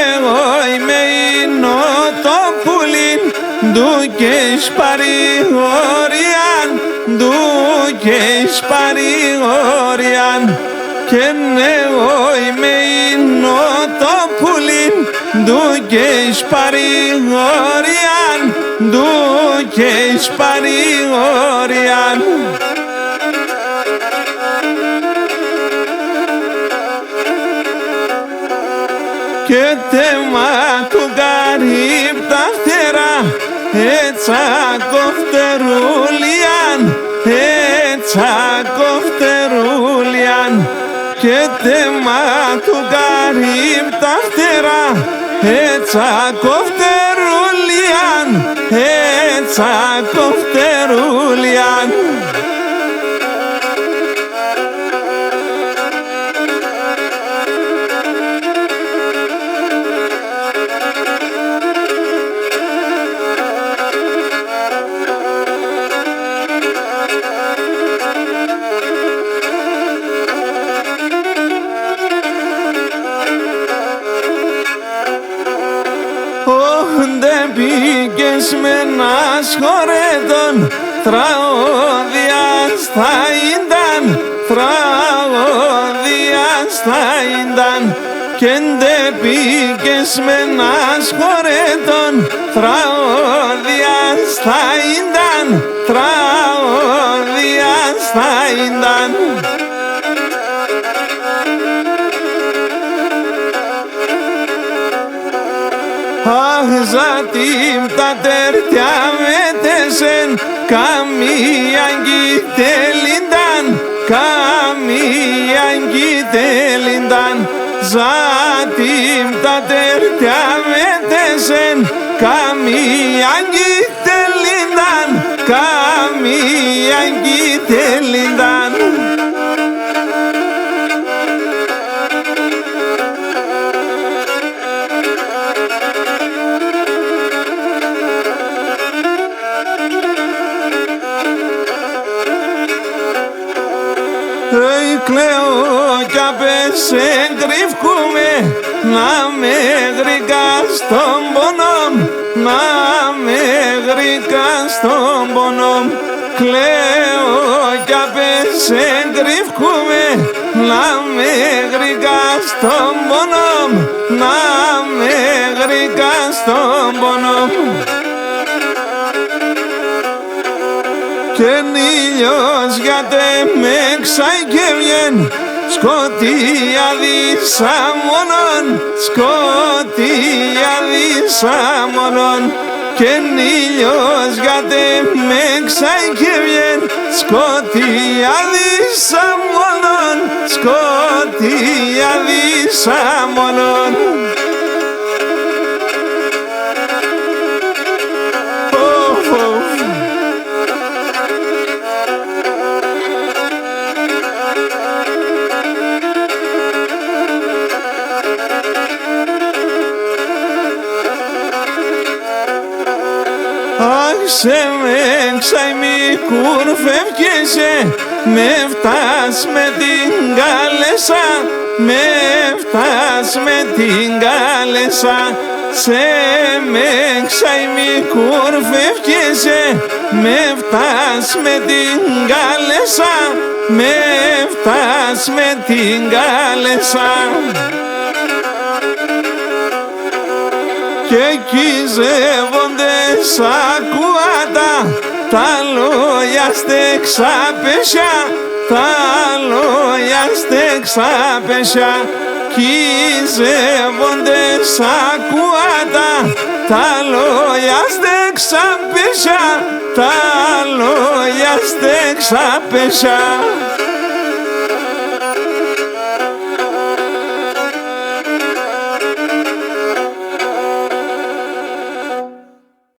εγώ είμαι νοτοπούλιν ντουκες παρηγοριάν, ντουκες παρηγοριάν. Και εγώ είμαι νοτοπούλιν ντουκες παρηγοριάν, ντουκες παρηγοριάν. Και θέμα του γαρίπ τα φτερά, έτσι κοφτερούλιαν, έτσι κοφτερούλιαν. Και θέμα του γαρίπ τα φτερά, έτσι κοφτερούλιαν, έτσι κοφτερούλιαν. Δεν πήγες με ένα σχορέτον, τραγωδιάς θα ήταν, τραγωδιάς θα ήταν. Και δεν πήγες με ένα σχορέτον, τραγωδιάς θα ήταν, τραγωδιάς θα ήταν. Αχ, ζατίμ τα τερτιά μετέσεν, καμία γητελίνταν, καμία γητελίνταν. Ζατίμ τα τερτιά μετέσεν, καμία γητελίνταν, καμία γητελίνταν. Κλαίω κι απες εγκρυφκούμε, να με γρυκάς στον πονόμ, να με γρυκάς στον πονόμ. Κλαίω κι απες εγκρυφκούμε, να με γρυκάς στον πονόμ, να με γρυκάς στον πονόμ. Και ήλιος γιατί με ξαϊκεύγεν, σκοτία δίσα μόνον, σκοτία δίσα μόνον. Και ήλιος γιατί με ξαϊκεύγεν, σκοτία δίσα μόνον, σκοτία δίσα μόνον. Σε με ξαϊμί κουρφευκέσαι, με φτάς με την καλεσά, με φτάς με την καλεσά. Σε με ξαϊμί κουρφευκέσαι, με φτάς με την καλεσά, με φτάς με την καλεσά. Και κυζεύονται σαν κουάτα, τα λόγια στέξα πεσιά, τα λόγια στέξα πεσιά. Κυζεύονται σαν κουάτα, τα λόγια στέξα πεσιά, τα λόγια στέξα πεσιά.